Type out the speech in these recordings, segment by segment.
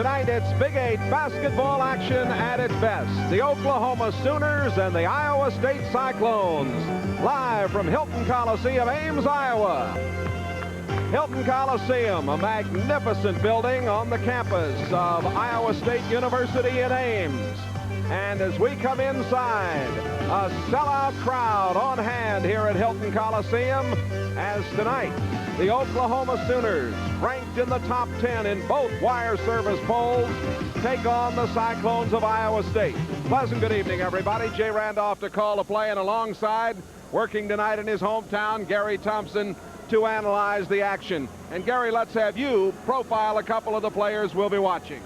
Tonight, it's Big 8 basketball action at its best. The Oklahoma Sooners and the Iowa State Cyclones, live from Hilton Coliseum, Ames, Iowa. Hilton Coliseum, a magnificent building on the campus of Iowa State University in Ames. And as we come inside, a sellout crowd on hand here at Hilton Coliseum, as tonight, the Oklahoma Sooners, ranked in the top 10 in both wire service polls, take on the Cyclones of Iowa State. Pleasant good evening, everybody. Jay Randolph to call the play, and alongside, working tonight in his hometown, Gary Thompson, to analyze the action. And Gary, let's have you profile a couple of the players we'll be watching.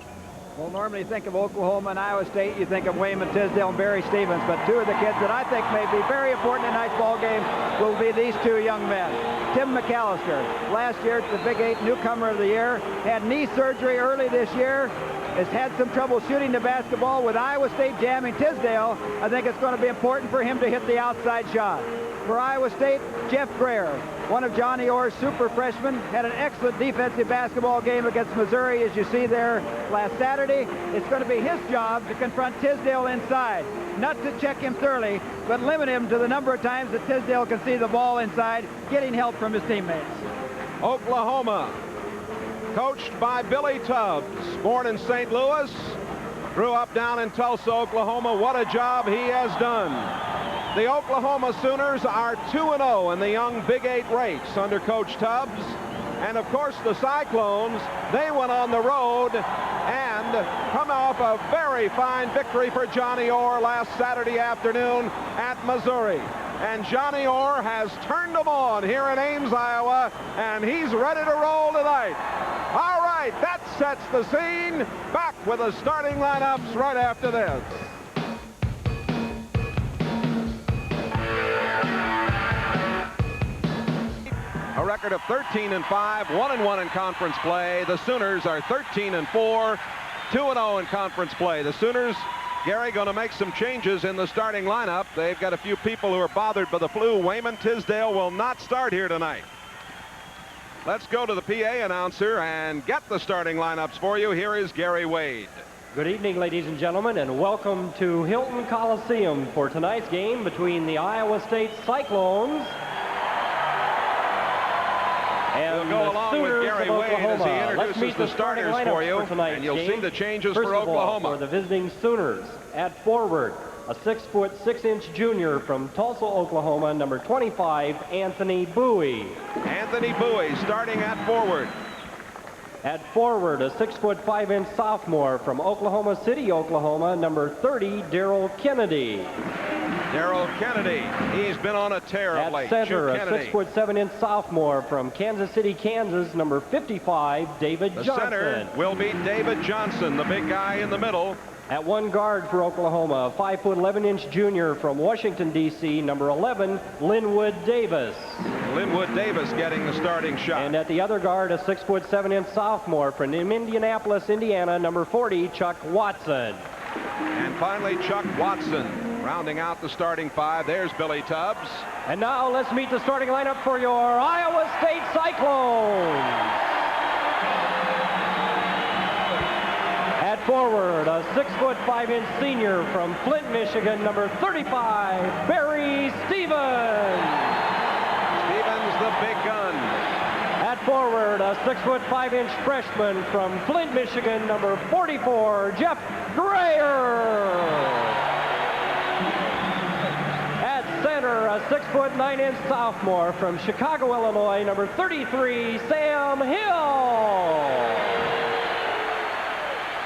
Well, normally think of Oklahoma and Iowa State, you think of Wayman Tisdale and Barry Stevens, but two of the kids that I think may be very important in tonight's ball game will be these two young men. Tim McAllister, last year the Big 8 newcomer of the year, had knee surgery early this year, has had some trouble shooting the basketball. With Iowa State jamming Tisdale, I think it's going to be important for him to hit the outside shot. For Iowa State, Jeff Grayer, one of Johnny Orr's super freshmen, had an excellent defensive basketball game against Missouri, as you see there last Saturday. It's going to be his job to confront Tisdale inside, not to check him thoroughly, but limit him to the number of times that Tisdale can see the ball inside, getting help from his teammates. Oklahoma, coached by Billy Tubbs, born in St. Louis, grew up down in Tulsa, Oklahoma. What a job he has done. The Oklahoma Sooners are 2-0 in the young Big 8 race under Coach Tubbs. And of course the Cyclones, they went on the road and come off a very fine victory for Johnny Orr last Saturday afternoon at Missouri. And Johnny Orr has turned them on here in Ames, Iowa, and he's ready to roll tonight. All right, that sets the scene. Back with the starting lineups right after this. A record of 13-5, 1-1 in conference play. The Sooners are 13-4, 2-0 in conference play. The Sooners, Gary, going to make some changes in the starting lineup. They've got a few people who are bothered by the flu. Wayman Tisdale will not start here tonight. Let's go to the PA announcer and get the starting lineups for you. Here is Gary Wade. Good evening, ladies and gentlemen, and welcome to Hilton Coliseum for tonight's game between the Iowa State Cyclones and we'll go along with Gary Wade as he introduces the starters for you, and you'll see the changes for Oklahoma. For the visiting Sooners, at forward, a 6'6" junior from Tulsa, Oklahoma, number 25, Anthony Bowie. Anthony Bowie starting at forward. At forward, a 6'5" sophomore from Oklahoma City, Oklahoma, number 30, Daryl Kennedy. Daryl Kennedy, he's been on a tear of late. At center, a 6'7" sophomore from Kansas City, Kansas, number 55, David Johnson. The center will be David Johnson, the big guy in the middle. At one guard for Oklahoma, a 5'11" junior from Washington, D.C., number 11, Linwood Davis. Linwood Davis getting the starting shot. And at the other guard, a 6'7" sophomore from Indianapolis, Indiana, number 40, Chuck Watson. And finally, Chuck Watson rounding out the starting five. There's Billy Tubbs. And now let's meet the starting lineup for your Iowa State Cyclones. At forward, a 6'5" senior from Flint, Michigan, number 35, Barry Stevens. Stevens, the big gun. At forward, a 6'5" freshman from Flint, Michigan, number 44, Jeff Grayer. At center, a 6'9" sophomore from Chicago, Illinois, number 33, Sam Hill.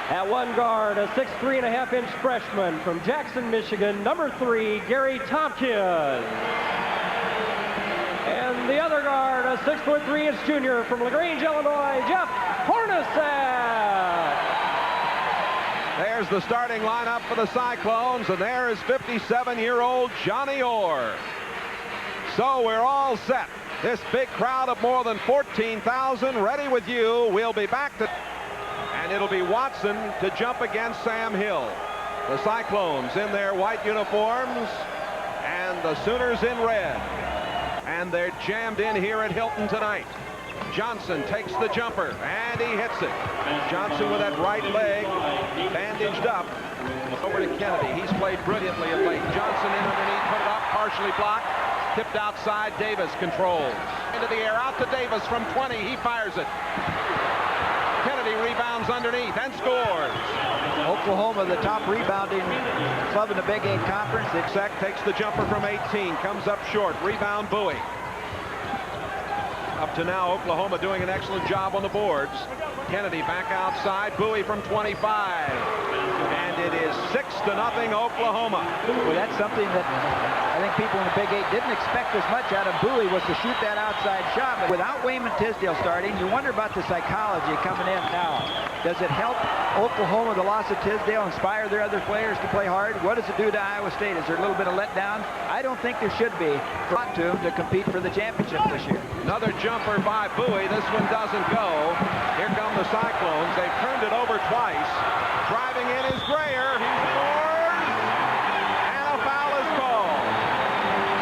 At one guard, a 6'3.5" freshman from Jackson, Michigan, number 3, Gary Tompkins. And the other guard, a 6'3" junior from LaGrange, Illinois, Jeff Hornecek. There's the starting lineup for the Cyclones, and there is 57-year-old Johnny Orr. So we're all set. This big crowd of more than 14,000 ready with you. We'll be back to... And it'll be Watson to jump against Sam Hill. The Cyclones in their white uniforms and the Sooners in red. And they're jammed in here at Hilton tonight. Johnson takes the jumper, and he hits it. Johnson with that right leg bandaged up. Over to Kennedy. He's played brilliantly of late. Johnson in underneath, put it up, partially blocked. Tipped outside, Davis controls. Into the air, out to Davis from 20. He fires it. Kennedy rebounds underneath and scores. Oklahoma, the top rebounding club in the Big 8 Conference. Hornecek takes the jumper from 18, comes up short. Rebound, Bowie. Up to now, Oklahoma doing an excellent job on the boards. Kennedy back outside, Bowie from 25. And it is 6-0 Oklahoma. Well, that's something that I think people in the Big 8 didn't expect as much out of Bowie, was to shoot that outside shot. But without Wayman Tisdale starting, you wonder about the psychology coming in now. Does it help Oklahoma, the loss of Tisdale, inspire their other players to play hard? What does it do to Iowa State? Is there a little bit of letdown? I don't think there should be for to compete for the championship this year. Another jumper by Bowie. This one doesn't go. Here come the Cyclones. They've turned it over twice. Driving in is Grayer. He scores. And a foul is called.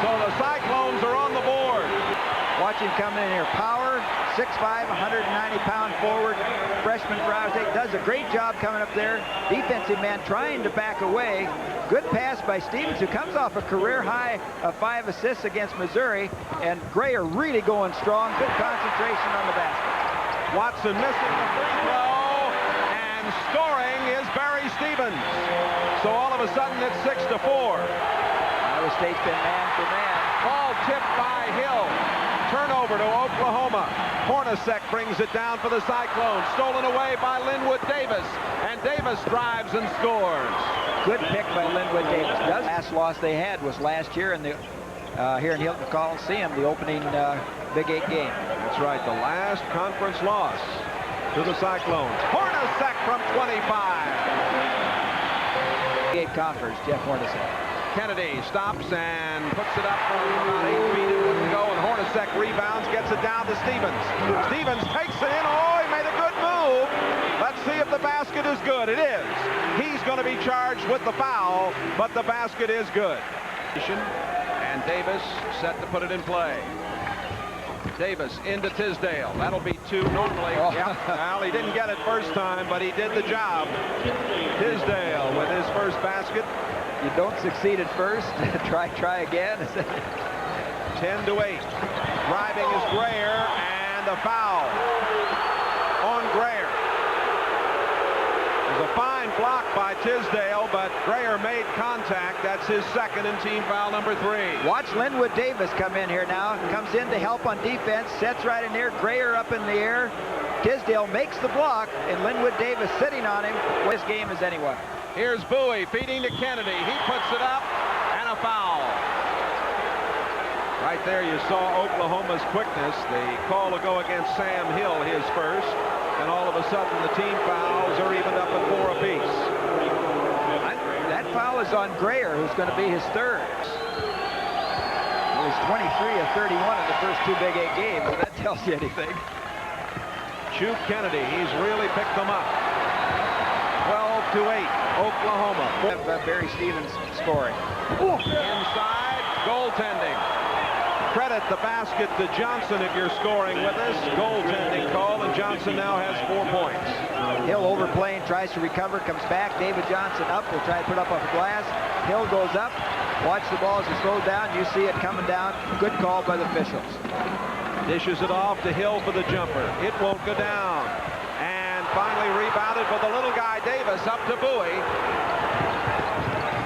So the Cyclones are on the board. Watch him come in here. Power, 6'5", 190-pound forward. Freshman for Iowa State. Does a great job coming up there. Defensive man trying to back away. Good pass by Stevens, who comes off a career high of 5 assists against Missouri. And Grayer really going strong. Good concentration on the basket. Watson missing the free throw. And scoring is Barry Stevens. So all of a sudden it's 6-4. Iowa State's been man for man. Ball tipped by Hill. Turnover to Oklahoma. Hornecek brings it down for the Cyclones. Stolen away by Linwood Davis. And Davis drives and scores. Good pick by Linwood Davis. The last loss they had was last year in the here in Hilton Coliseum, the opening Big 8 game. That's right, the last conference loss to the Cyclones. Hornecek from 25. Big 8 conference, Jeff Hornecek. Kennedy stops and puts it up from about 8 feet. It wouldn't go, and Hornecek rebounds, gets it down to Stevens. Stevens takes it in. Oh, he made a good move. Let's see if the basket is good. It is. He's going to be charged with the foul, but the basket is good. And Davis set to put it in play. Davis into Tisdale. That'll be 2 normally. Oh. Yeah. Well, he didn't get it first time, but he did the job. Tisdale with his first basket. You don't succeed at first. try again. 10-8. Driving is Grayer, and a foul on Grayer. There's a fine block by Tisdale, but Grayer made contact. That's his second and team foul number 3. Watch Linwood Davis come in here now. Comes in to help on defense. Sets right in there. Grayer up in the air. Tisdale makes the block, and Linwood Davis sitting on him. This game is anyone. Here's Bowie feeding to Kennedy. He puts it up, and a foul. Right there you saw Oklahoma's quickness. The call will go against Sam Hill, his first. And all of a sudden the team fouls are evened up at 4 apiece. That foul is on Grayer, who's going to be his third. Well, he's 23 of 31 in the first 2 Big 8 games, if that tells you anything. Shoot Kennedy, he's really picked them up. 12-8, Oklahoma. Barry Stevens scoring. Inside, goaltending. Credit the basket to Johnson if you're scoring with us. Goaltending call, and Johnson now has 4 points. Hill overplaying, tries to recover, comes back. David Johnson up, will try to put up off the glass. Hill goes up. Watch the ball as it's thrown down. You see it coming down. Good call by the officials. Dishes it off to Hill for the jumper. It won't go down. And finally rebounded by the little guy Davis up to Bowie.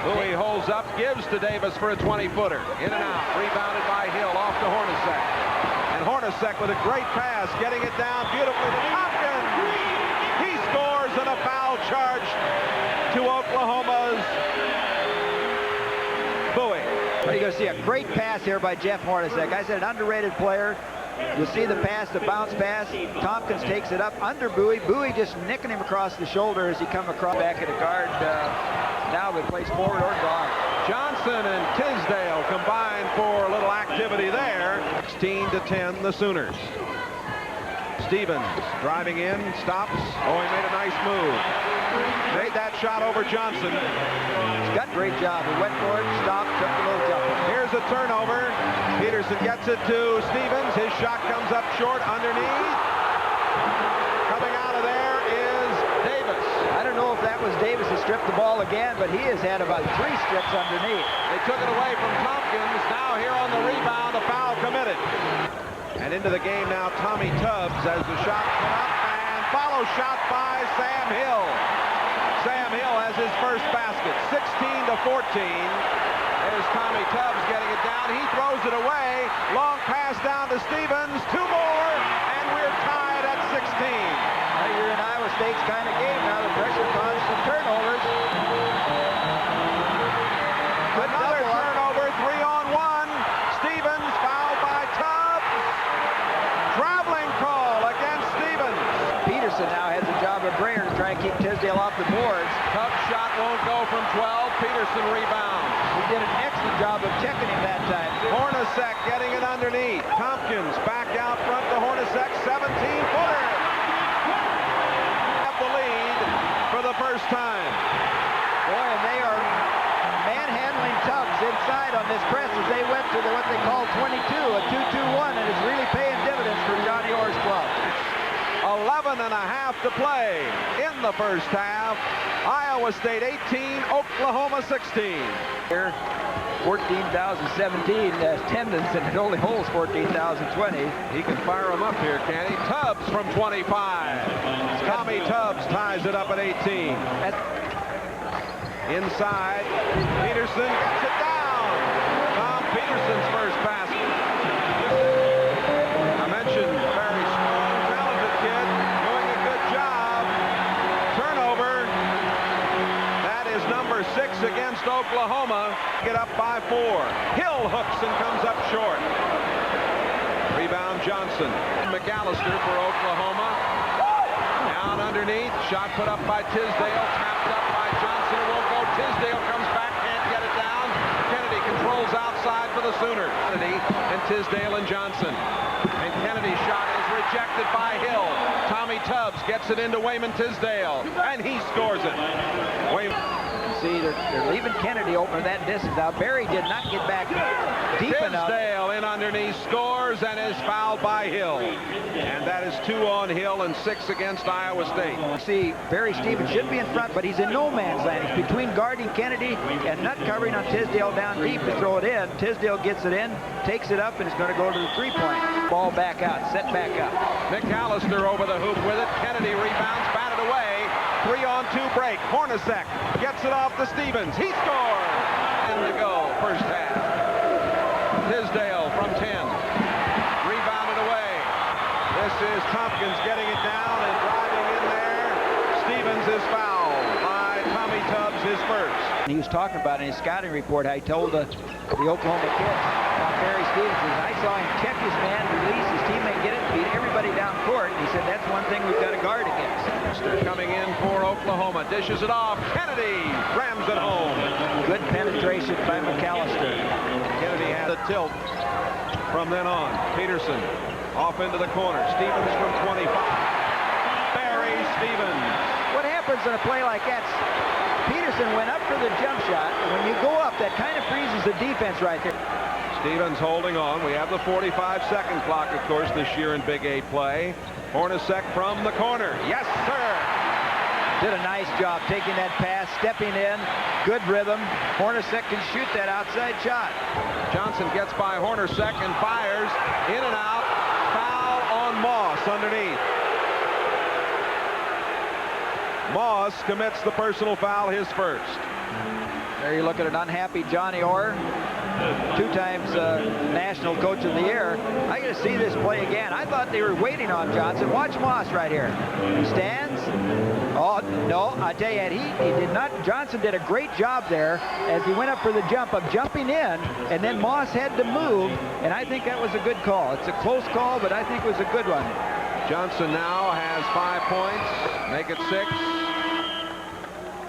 Bowie holds up, gives to Davis for a 20-footer. In and out, rebounded by Hill, off to Hornecek. And Hornecek with a great pass, getting it down beautifully to Tompkins. He scores, and a foul charge to Oklahoma's Bowie. Well, you're going to see a great pass here by Jeff Hornecek. I said an underrated player. You'll see the pass, the bounce pass. Tompkins takes it up under Bowie. Bowie just nicking him across the shoulder as he come across back at a guard. Now he plays forward or guard. Johnson and Tisdale combined for a little activity there. 16-10, the Sooners. Stevens driving in, stops. Oh, he made a nice move. Made that shot over Johnson. He's got a great job. He went for it, stopped, took the little jump. Here's a turnover. Peter Peterson gets it to Stevens. His shot comes up short underneath. Coming out of there is Davis. I don't know if that was Davis who stripped the ball again, but he has had about 3 strips underneath. They took it away from Tompkins. Now here on the rebound, a foul committed. And into the game now, Tommy Tubbs as the shot put up, and follow shot by Sam Hill. Sam Hill has his first basket, 16-14. There's Tommy Tubbs getting it down. He throws it away. Long pass down to Stevens. 2 more, and we're tied at 16. Well, you're in Iowa State's kind of game now. The pressure causes some turnovers. Another turnover, 3-on-1. Stevens fouled by Tubbs. Traveling call against Stevens. Peterson now has a job of Brayer to try and keep Tisdale off the boards. Tubbs' shot won't go from 12. Peterson rebounds. He did an excellent job of checking him that time. Hornecek getting it underneath. Tompkins back out front to Hornecek, 17-footer. Have the lead for the first time. Boy, and they are manhandling Tubbs inside on this press as they went to what they call 22, a 2-2-1, and it's really paying dividends for Johnny Orr's club. 11 and a half to play in the first half. Iowa State 18, Oklahoma 16. Here, 14,017 attendance, and it only holds 14,020. He can fire them up here, can he? Tubbs from 25. Tommy Tubbs ties it up at 18. Inside, Peterson gets it down. Tom Peterson's first basket. I mentioned very strong, talented kid, doing a good job. Turnover. That is number 6 against Oklahoma. Get up by 4. Hill hooks and comes up short. Rebound Johnson. McAllister for Oklahoma. Down underneath. Shot put up by Tisdale. Tapped up by Johnson. It won't go. Tisdale comes back. Can't get it down. Kennedy controls outside for the Sooners. Kennedy and Tisdale and Johnson. And Kennedy's shot is rejected by Hill. Tommy Tubbs gets it into Wayman Tisdale. And he scores it. Wayman. See, they're leaving Kennedy open that distance. Now, Barry did not get back deep enough. Tisdale in underneath, scores, and is fouled by Hill. And that is 2 on Hill and 6 against Iowa State. See, Barry Stevens should be in front, but he's in no man's land. He's between guarding Kennedy and not covering on Tisdale down deep to throw it in. Tisdale gets it in, takes it up, and it's going to go to the 3-point. Ball back out, set back up. McAllister over the hoop with it. Kennedy rebounds, batted away. 3-on-2 break. Hornecek gets it off to Stevens. He scores. In to go, first half. Tisdale from 10. Rebounded away. This is Tompkins getting it down and driving in there. Stevens is fouled by Tommy Tubbs, his first. He was talking about in his scouting report how he told the Oklahoma kids about Barry Stevens. I saw him check his man, release his teammate, get it, beat everybody down court. He said that's one thing we've got to guard against. Coming in for Oklahoma, dishes it off. Kennedy rams it home. Good penetration by McAllister. Kennedy had a tilt from then on. Peterson off into the corner. Stevens from 25. Barry Stevens. What happens in a play like that? Peterson went up for the jump shot. And when you go up, that kind of freezes the defense right there. Stevens holding on. We have the 45-second clock, of course, this year in Big 8 play. Hornecek from the corner. Yes, sir. Did a nice job taking that pass, stepping in. Good rhythm. Hornecek can shoot that outside shot. Johnson gets by Hornecek and fires. In and out. Foul on Moss underneath. Moss commits the personal foul, his first. There you look at an unhappy Johnny Orr, 2 times National Coach of the Year. I got to see this play again. I thought they were waiting on Johnson. Watch Moss right here. He stands. Oh, no, I tell you, he did not. Johnson did a great job there as he went up for the jump of jumping in, and then Moss had to move, and I think that was a good call. It's a close call, but I think it was a good one. Johnson now has 5 points, make it 6.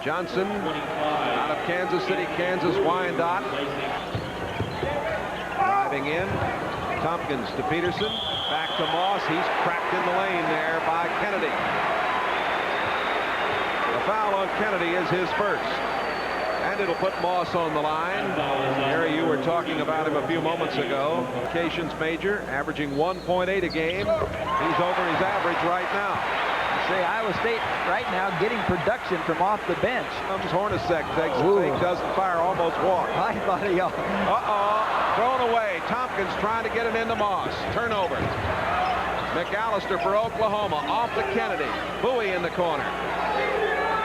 Johnson out of Kansas City, Kansas, Wyandotte. Driving in. Tompkins to Peterson. Back to Moss. He's cracked in the lane there by Kennedy. The foul on Kennedy is his first. And it'll put Moss on the line. Harry, you were talking talking about him a few moments ago. Occasions major, averaging 1.8 a game. He's over his average right now. Say Iowa State right now getting production from off the bench. Comes Hornecek, takes a fake, doesn't fire, almost walked. I thought he... Thrown away. Tompkins trying to get it into Moss. Turnover. McAllister for Oklahoma, off to Kennedy. Bowie in the corner.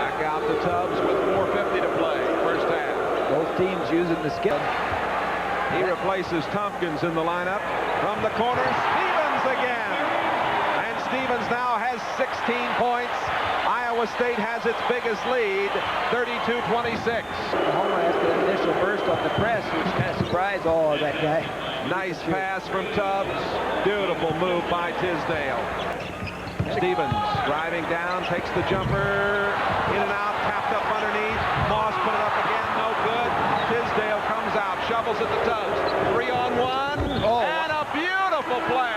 Back out to Tubbs with 4:50 to play, first half. Both teams using the skill. He replaces Tompkins in the lineup. From the corner, Stevens again. And Stevens now has 16 points. Iowa State has its biggest lead, 32-26. Oklahoma has the initial burst off the press, which kind of surprised all of that guy. Nice pass from Tubbs. Beautiful move by Tisdale. Stevens driving down, takes the jumper, in and out, tapped up underneath. Moss put it up again, no good. Tisdale comes out, shovels it to Tubbs. 3-on-1, and a beautiful play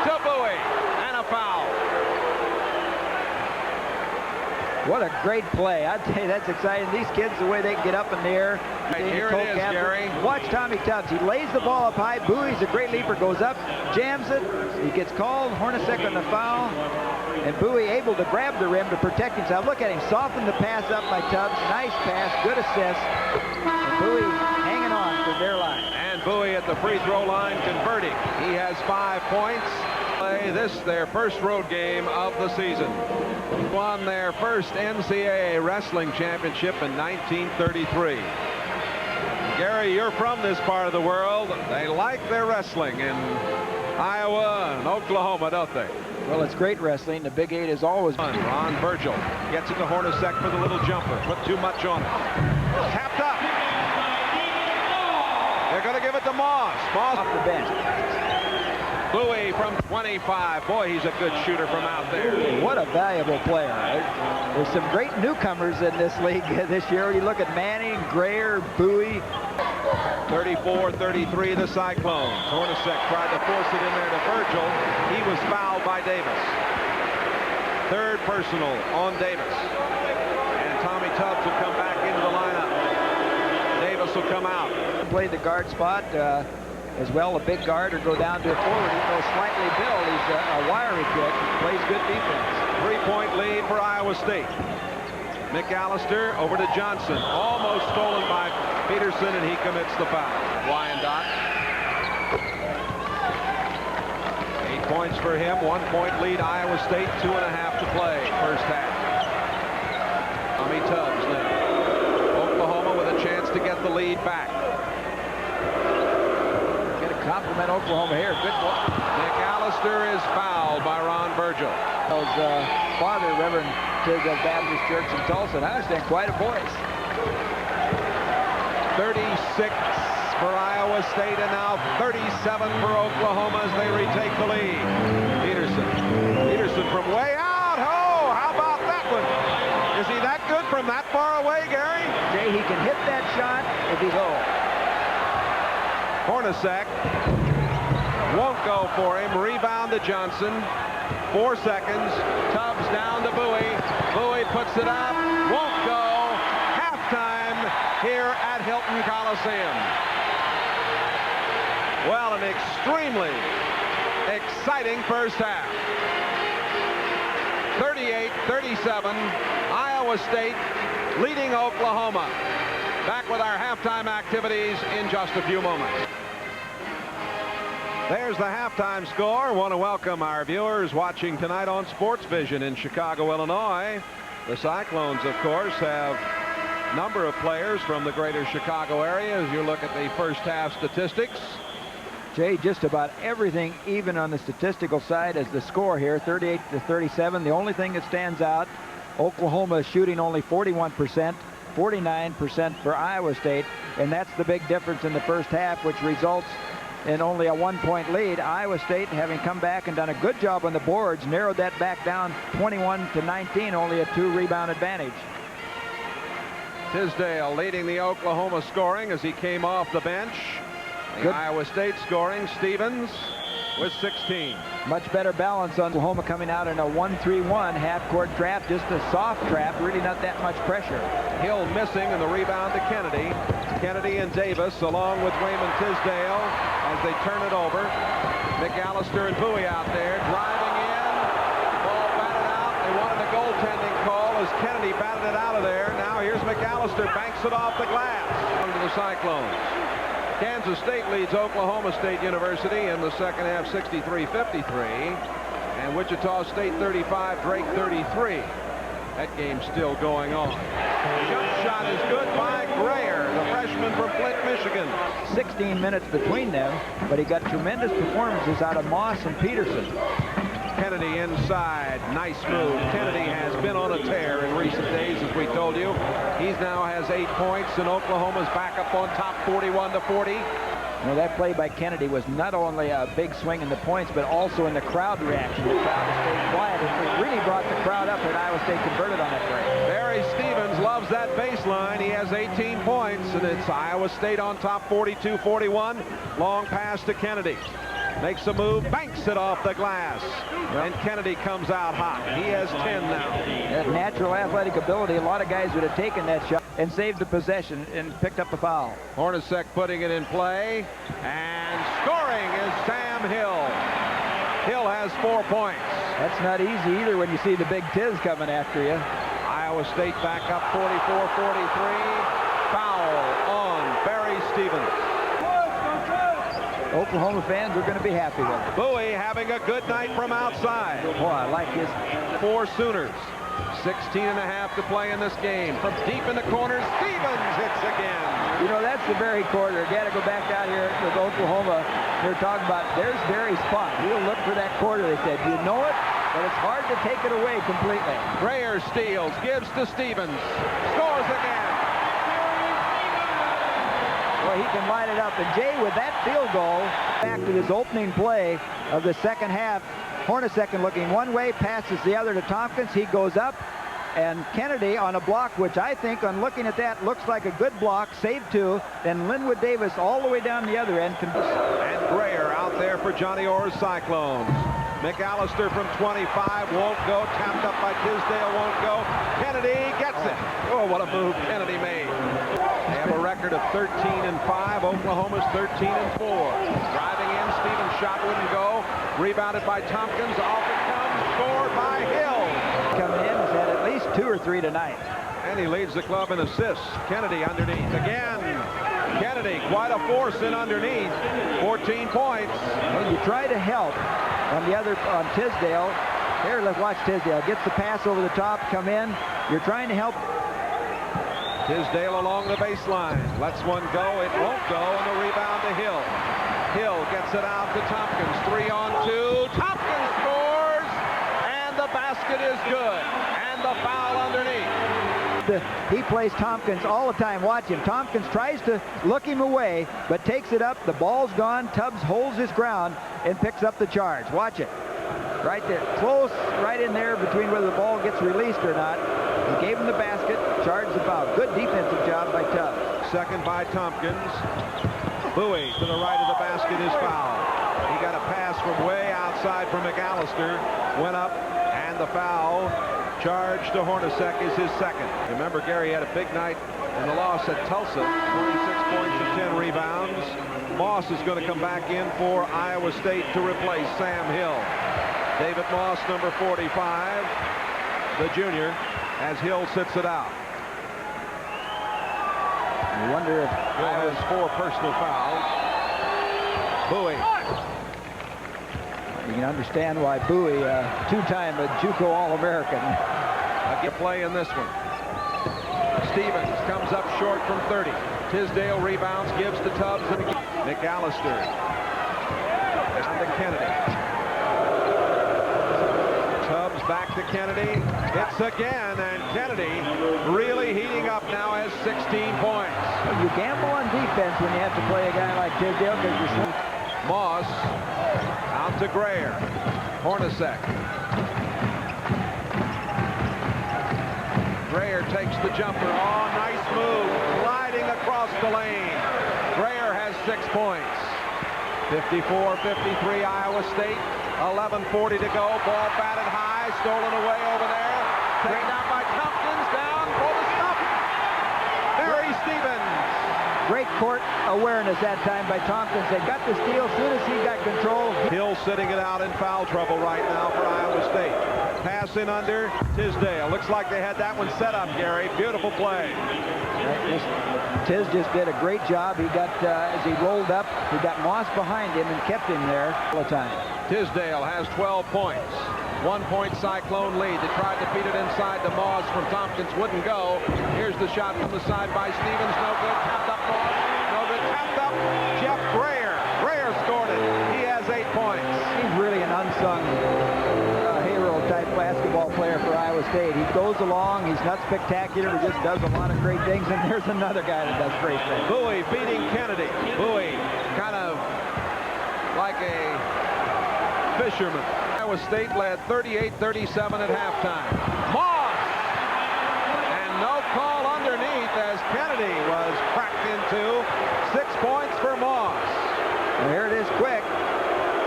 to Bowie, and a foul. What a great play. I'd tell you, that's exciting. These kids, the way they get up in the air. Here it is, Gary. Watch Tommy Tubbs. He lays the ball up high. Bowie's a great leaper, goes up, jams it. He gets called. Hornecek on the foul. And Bowie able to grab the rim to protect himself. Look at him. Soften the pass up by Tubbs. Nice pass. Good assist. And Bowie hanging on for their line. And Bowie at the free throw line converting. He has 5 points. This their first road game of the season. Won their first NCAA wrestling championship in 1933. Gary, you're from this part of the world. They like their wrestling in Iowa and Oklahoma, don't they? Well, it's great wrestling. The Big Eight is always fun. Ron Virgil gets it to Hornecek for the little jumper. Put too much on it. Tapped up. They're going to give it to Moss. Moss off the bench. Bowie from 25. Boy, he's a good shooter from out there. What a valuable player. There's some great newcomers in this league this year. You look at Manning, Grayer, Bowie. 34-33, the Cyclones. Hornecek tried to force it in there to Virgil. He was fouled by Davis. Third personal on Davis. And Tommy Tubbs will come back into the lineup. Davis will come out. Played the guard spot. As well, a big guard or go down to a forward. Even though slightly built, he's a wiry kid. Plays good defense. 3-point lead for Iowa State. McAllister over to Johnson. Almost stolen by Peterson, and he commits the foul. Wyandotte. 8 points for him. 1 point lead, Iowa State. 2.5 to play. First half. Tommy Tubbs now. Oklahoma with a chance to get the lead back. Compliment Oklahoma here. Good ball. McAllister is fouled by Ron Virgil. His father, Reverend Tisdale Baptist Church in Tulsa. And I understand quite a voice. 36 for Iowa State and now 37 for Oklahoma as they retake the lead. Peterson from way out. Oh, how about that one? Is he that good from that far away, Gary? Jay, he can hit that shot if he's low. Hornecek won't go for him. Rebound to Johnson. 4 seconds. Tubbs down to Bowie. Bowie puts it up. Won't go. Halftime here at Hilton Coliseum. Well, an extremely exciting first half. 38-37. Iowa State leading Oklahoma. Back with our halftime activities in just a few moments. There's the halftime score. I want to welcome our viewers watching tonight on Sports Vision in Chicago, Illinois. The Cyclones, of course, have a number of players from the greater Chicago area as you look at the first half statistics. Jay, just about everything even on the statistical side as the score here, 38-37. The only thing that stands out, Oklahoma is shooting only 41%. 49% for Iowa State, and that's the big difference in the first half, which results in only a 1-point lead. Iowa State, having come back and done a good job on the boards, narrowed that back down 21-19, only a 2-rebound advantage. Tisdale leading the Oklahoma scoring as he came off the bench. The Iowa State scoring, Stevens with 16. Much better balance on Oklahoma coming out in a 1-3-1 half-court trap, just a soft trap, really not that much pressure. Hill missing and the rebound to Kennedy. Kennedy and Davis along with Wayman Tisdale as they turn it over. McAllister and Bowie out there driving in. Ball batted out. They wanted a goaltending call as Kennedy batted it out of there. Now here's McAllister, banks it off the glass. On to the Cyclones. Kansas State leads Oklahoma State University in the second half 63-53. And Wichita State 35, Drake 33. That game's still going on. Jump shot is good by Grayer, the freshman from Flint, Michigan. 16 minutes between them, but he got tremendous performances out of Moss and Peterson. Kennedy inside, nice move. Kennedy has been on a tear in recent days, as we told you. He now has 8 points, and Oklahoma's back up on top 41-40. You know, that play by Kennedy was not only a big swing in the points, but also in the crowd reaction. The crowd stayed quiet. It really brought the crowd up, and Iowa State converted on that play. Barry Stevens loves that baseline. He has 18 points, and it's Iowa State on top 42-41. Long pass to Kennedy. Makes a move, banks it off the glass. And Kennedy comes out hot. He has 10 now. That natural athletic ability, a lot of guys would have taken that shot and saved the possession and picked up the foul. Hornecek putting it in play. And scoring is Sam Hill. Hill has 4 points. That's not easy either when you see the big Tiz coming after you. Iowa State back up 44-43. Foul on Barry Stevens. Oklahoma fans are going to be happy with it. Bowie having a good night from outside. Boy, I like his. 4 Sooners. 16.5 to play in this game. From deep in the corner, Stevens hits again. You know, that's the Barry corner. You got to go back out here with Oklahoma. They're talking about, there's Barry's spot. He'll look for that corner, they said. You know it, but it's hard to take it away completely. Grayer steals, gives to Stevens. Scores again. Well, he can line it up. And Jay, with that field goal, back to his opening play of the second half, Hornecek looking one way, passes the other to Tompkins. He goes up, and Kennedy on a block, which I think, on looking at that, looks like a good block, saved 2. Then Linwood Davis all the way down the other end. And Grayer out there for Johnny Orr's Cyclones. McAllister from 25 won't go. Tapped up by Tisdale, won't go. Kennedy gets it. Oh, what a move Kennedy made. They have a record of 13-5. Oklahoma's 13-4. Driving in, Stevens' shot wouldn't go. Rebounded by Tompkins. Off it comes. Scored by Hill. Coming in, has had at least 2 or 3 tonight. And he leads the club in assists. Kennedy underneath again. Kennedy, quite a force in underneath. 14 points. Well, you try to help on the other, on Tisdale. Here, let's watch Tisdale. Gets the pass over the top, come in. You're trying to help. Tisdale along the baseline. Lets one go. It won't go. And the rebound to Hill. Hill gets it out to Tompkins. 3-on-2. Tompkins scores. And the basket is good. And the foul underneath. He plays Tompkins all the time. Watch him. Tompkins tries to look him away, but takes it up. The ball's gone. Tubbs holds his ground and picks up the charge. Watch it. Right there. Close, right in there between whether the ball gets released or not. He gave him the basket, charged the foul. Good defensive job by Tubbs. Second by Tompkins. Bowie to the right of the basket is fouled. He got a pass from way outside from McAllister. Went up, and the foul. Charge to Hornecek is his second. Remember, Gary had a big night in the loss at Tulsa. 26 points and 10 rebounds. Moss is going to come back in for Iowa State to replace Sam Hill. David Moss, number 45, the junior, as Hill sits it out. I wonder if Hill has 4 personal fouls. Bowie. You can understand why Bowie, two-time JUCO All-American. A good play in this one. Stevens comes up short from 30. Tisdale rebounds, gives to Tubbs, and McAllister. Down to Kennedy. Tubbs back to Kennedy. Hits again, and Kennedy really heating up now, has 16 points. You gamble on defense when you have to play a guy like Tisdale because you're... Moss out to Grayer. Hornecek. Grayer takes the jumper. Oh, nice move. Gliding across the lane. Grayer has 6 points. 54-53 Iowa State. 11:40 to go. Ball batted high. Stolen away over there. Taken out by Tompkins. Down for the stop. Barry Stevens. Great court awareness that time by Tompkins. They got the steal as soon as he got control. Hill sitting it out in foul trouble right now for Iowa State. Pass in under Tisdale. Looks like they had that one set up, Gary. Beautiful play. Tiz just did a great job. He got, as he rolled up, he got Moss behind him and kept him there all the time. Tisdale has 12 points. 1-point Cyclone lead. They tried to feed it inside to Moss from Tompkins. Wouldn't go. Here's the shot from the side by Stevens. No good. Tapped up Moss. No good. Tapped up Jeff Grayer. Grayer scored it. He has 8 points. He's really an unsung hero-type basketball player for Iowa State. He goes along. He's not spectacular. He just does a lot of great things. And there's another guy that does great things. Bowie beating Kennedy. Bowie kind of like a fisherman. Iowa State led 38-37 at halftime. Moss! And no call underneath as Kennedy was cracked into. 6 points for Moss. And here it is quick.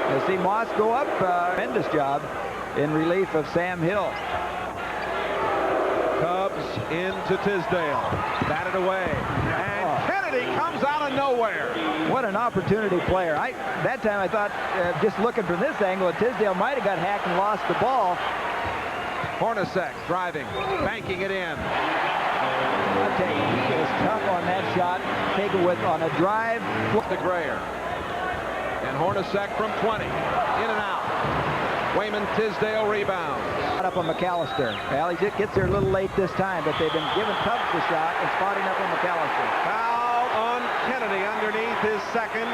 You see Moss go up. Tremendous job in relief of Sam Hill. Cubs into Tisdale. Batted away. And Kennedy comes out of nowhere. What an opportunity player. That time I thought, just looking from this angle, Tisdale might have got hacked and lost the ball. Hornecek driving, banking it in. I'll tell you, he is tough on that shot. Taken on a drive. To Grayer. And Hornecek from 20. In and out. Wayman Tisdale rebounds. Up on McAllister. Well, he just gets there a little late this time, but they've been giving Tubbs the shot and spotting up on McAllister. Foul on Kennedy underneath his second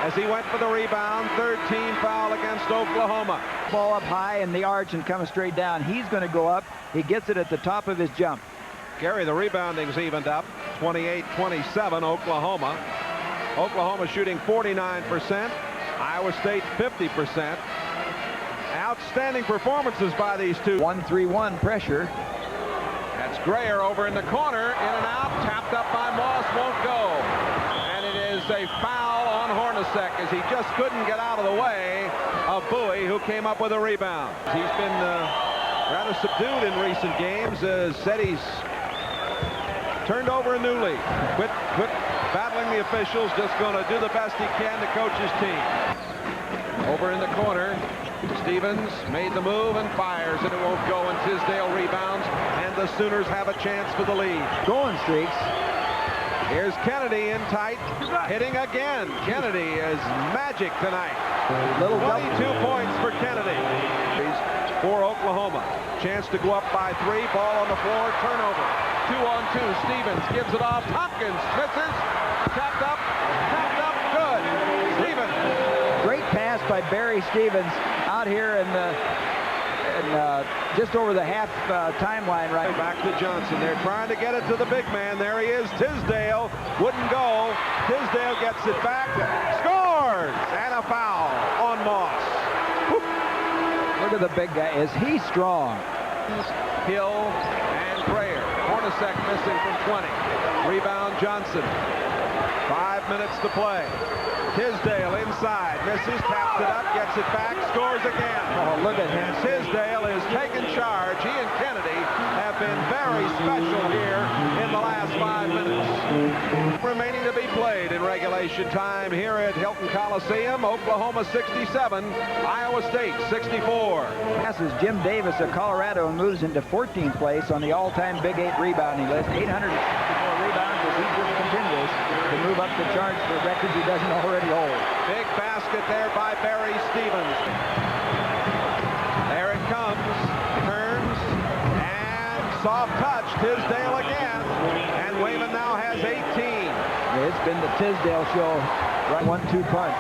as he went for the rebound. Third team foul against Oklahoma. Ball up high in the arch and coming straight down. He's going to go up. He gets it at the top of his jump. Gary, the rebounding's evened up. 28-27 Oklahoma. Oklahoma shooting 49%. Iowa State 50%. Outstanding performances by these two. 1-3-1 pressure. That's Grayer over in the corner. In and out. Tapped up by Moss. Won't go. And it is a foul on Hornecek as he just couldn't get out of the way of Bowie, who came up with a rebound. He's been rather subdued in recent games. Said he's turned over a new leaf. Quit battling the officials. Just going to do the best he can to coach his team. Over in the corner. Stevens made the move and fires, and it won't go, and Tisdale rebounds, and the Sooners have a chance for the lead. Going streaks. Here's Kennedy in tight, hitting again. Kennedy is magic tonight. 22 points for Kennedy. For Oklahoma. Chance to go up by 3. Ball on the floor. Turnover. 2-on-2. Stevens gives it off. Tompkins misses. Tapped up. Good. Stevens. Great pass by Barry Stevens out here in just over the half timeline right back to Johnson. They're trying to get it to the big man. There he is. Tisdale wouldn't go. Tisdale gets it back. Scores! And a foul on Moss. Whoop. Look at the big guy. Is he strong? Hill and Grayer. Hornecek missing from 20. Rebound Johnson. 5 minutes to play. Tisdale inside, misses, taps it up, gets it back, scores again. Oh, look at him. Tisdale is taking charge. He and Kennedy have been very special here in the last 5 minutes. Remaining to be played in regulation time here at Hilton Coliseum. Oklahoma 67, Iowa State 64. Passes Jim Davis of Colorado and moves into 14th place on the all-time Big 8 rebounding list. 864 rebounds as he just continues to move up the charts for records he doesn't already hold. Big basket there by Barry Stevens. There it comes. Turns and soft touch. Tisdale again. And Wayman now has 18. It's been the Tisdale show. Right 1-2 punch.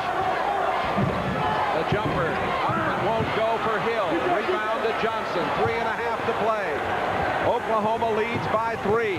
The jumper up and won't go for Hill. Rebound to Johnson. 3.5 to play. Oklahoma leads by 3.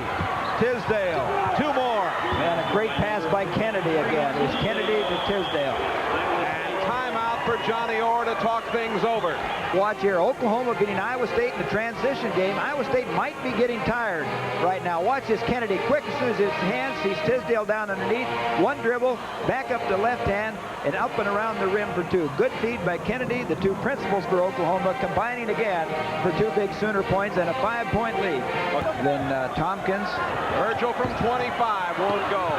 Tisdale, 2 more. And a great pass by Kennedy again. It's Kennedy to Tisdale. And timeout for Johnny Orr to talk things over. Watch here. Oklahoma beating Iowa State in the transition game. Iowa State might be getting tired right now. Watch this Kennedy. Quick as soon as his hand sees Tisdale down underneath. One dribble, back up to left hand, and up and around the rim for 2. Good feed by Kennedy. The 2 principals for Oklahoma combining again for 2 big Sooner points and a 5-point lead. Then Tompkins. Virgil from 25 won't go.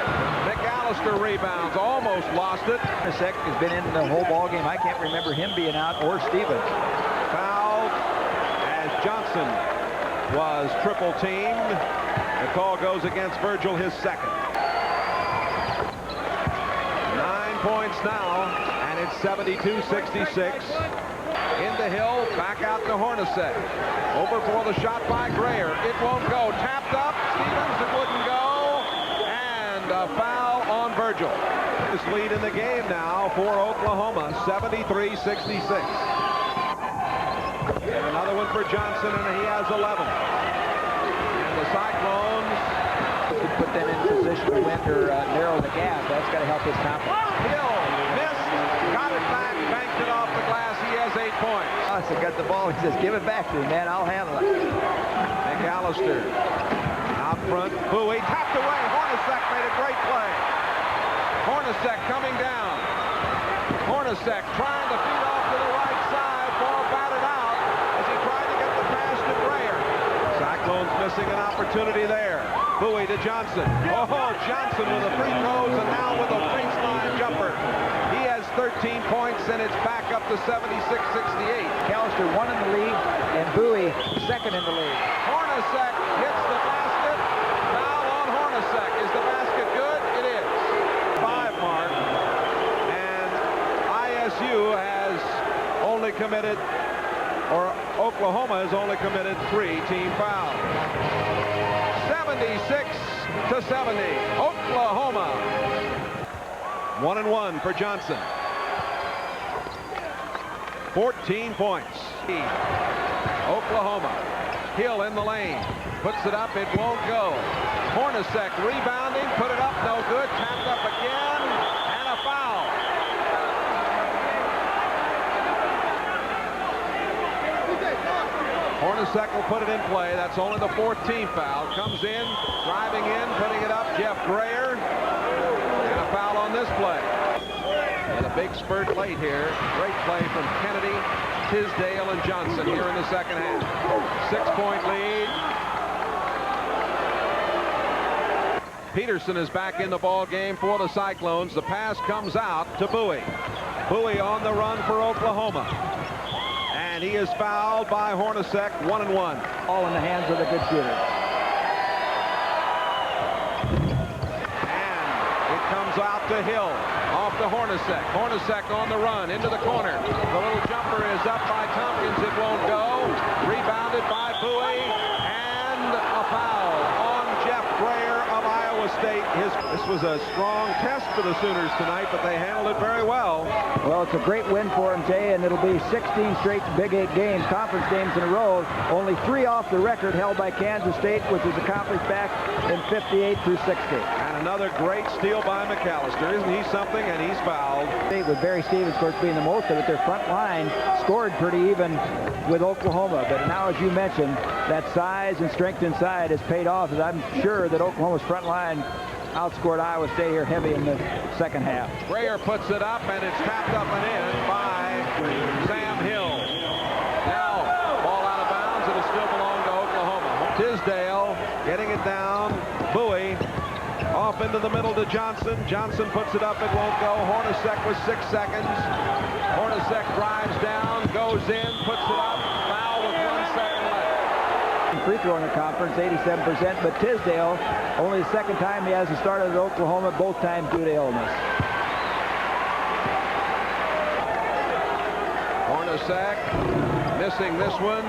McAllister rebounds, almost lost it. Hornecek has been in the whole ball game. I can't remember him being out, or Stevens. Fouled as Johnson was triple teamed. The call goes against Virgil, his second. 9 points now, and it's 72-66. Into Hill, back out to Hornecek. Over for the shot by Grayer. It won't go. Tapped up. Stevens, it wouldn't go. And a foul on Virgil. His lead in the game now for Oklahoma, 73-66. Another one for Johnson, and he has 11. And the Cyclones Put them in position to win or narrow the gap. That's got to help his confidence. Hill missed, got it back, banked it off the glass. He has 8 points. Johnson got the ball. He says, give it back to me, man. I'll handle it. McAllister out front. Bowie tapped away. Hornecek made a great play. Hornecek coming down. Hornecek trying to feed off to the right side. Ball batted out as he tried to get the pass to Grayer. Cyclones missing an opportunity there. Bowie to Johnson. Oh, Johnson with the free throws and now with a baseline jumper. He has 13 points, and it's back up to 76-68. McAllister won in the league, and Bowie second in the league. Hornecek hits the basket. Foul on Hornecek. Is the basket good? It is. 5 mark. And ISU has only committed, or Oklahoma has only committed 3 team fouls. 76-70. Oklahoma. 1-1 for Johnson. 14 points. Oklahoma. Hill in the lane. Puts it up. It won't go. Hornecek rebounding. Put it up. No good. Tapped up again. And a foul. Hornecek will put it in play. That's only the 14th foul. Comes in. Driving in. Putting it up. Jeff Grayer. And a foul on this play. And a big spurt late here. Great play from Kennedy, Tisdale, and Johnson here in the second half. 6-point lead. Peterson is back in the ball game for the Cyclones. The pass comes out to Bowie. Bowie on the run for Oklahoma. And he is fouled by Hornecek. 1-1. All in the hands of the good shooter. Out to Hill, off to Hornecek. Hornecek on the run, into the corner. The little jumper is up by Tompkins. It won't go. Rebounded by Bowie, and a foul on Jeff Grayer of Iowa State. This was a strong test for the Sooners tonight, but they handled it very well. Well, it's a great win for them, Jay, and it'll be 16 straight Big 8 games, conference games in a row. Only 3 off the record held by Kansas State, which was accomplished back in 58 through 60. And another great steal by McAllister. Isn't he something? And he's fouled. With Barry Stevens, of course, being the most of it, their front line scored pretty even with Oklahoma. But now, as you mentioned, that size and strength inside has paid off, as I'm sure that Oklahoma's front line outscored Iowa State here heavy in the second half. Grayer puts it up, and it's tapped up and in by Sam Hill. Now, ball out of bounds, and it still belongs to Oklahoma. Tisdale getting it down. Bowie off into the middle to Johnson. Johnson puts it up. It won't go. Hornecek with 6 seconds. Hornecek drives down, goes in, puts it up. Foul with 1 second left. Free throw in the conference, 87%, but Tisdale, only the second time he hasn't started at Oklahoma, both times due to illness. Hornecek missing this one.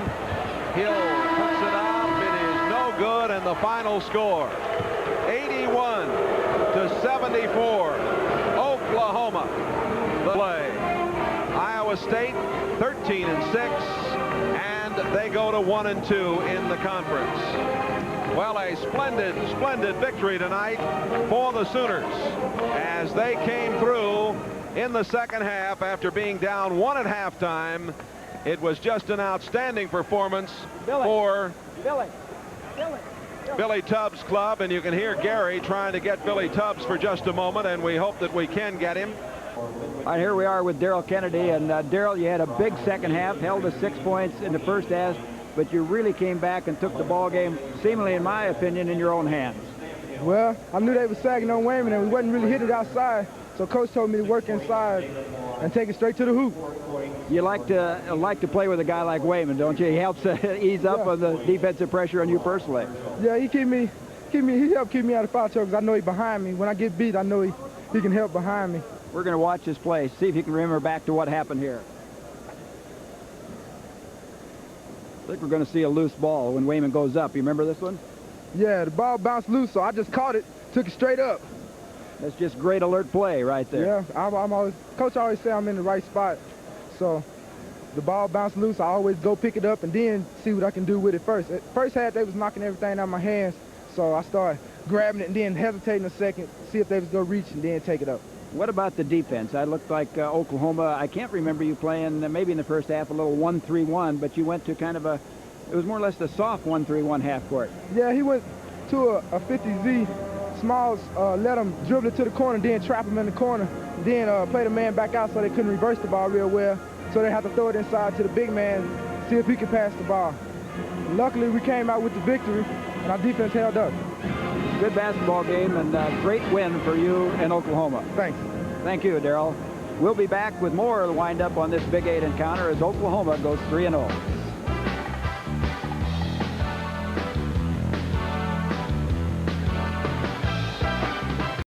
Hill puts it up. It is no good, and the final score, 81-74. Oklahoma. The play. Iowa State 13-6. And they go to 1-2 in the conference. Well, a splendid, splendid victory tonight for the Sooners as they came through in the second half after being down 1 at halftime. It was just an outstanding performance for Billy Tubbs' club, and you can hear Gary trying to get Billy Tubbs for just a moment, and we hope that we can get him. All right, here we are with Darrell Kennedy, and Darrell, you had a big second half, held to 6 points in the first half, but you really came back and took the ball game, seemingly, in my opinion, in your own hands. Well, I knew they were sagging on Wayman and we wasn't really hitting it outside. So coach told me to work inside and take it straight to the hoop. You like to play with a guy like Wayman, don't you? He helps ease up on the defensive pressure on you personally. Yeah, he helped keep me out of foul trouble because I know he's behind me. When I get beat, I know he can help behind me. We're going to watch this play, see if you can remember back to what happened here. I think we're going to see a loose ball when Wayman goes up. You remember this one? Yeah, the ball bounced loose, so I just caught it, took it straight up. That's just great alert play right there. Yeah, coach always say I'm in the right spot. So the ball bounced loose, I always go pick it up and then see what I can do with it first. At first half, they was knocking everything out of my hands, so I started grabbing it and then hesitating a second, see if they was going to reach and then take it up. What about the defense? That looked like Oklahoma. I can't remember you playing maybe in the first half a little 1-3-1, but you went to kind of it was more or less a soft 1-3-1 half court. Yeah, he went to a 50Z. Smalls let him dribble it to the corner, then trap him in the corner, then play the man back out so they couldn't reverse the ball real well. So they had to throw it inside to the big man, see if he could pass the ball. Luckily, we came out with the victory, and our defense held up. Good basketball game and great win for you and Oklahoma. Thanks. Thank you, Darrell. We'll be back with more of the wind-up on this Big 8 encounter as Oklahoma goes 3-0.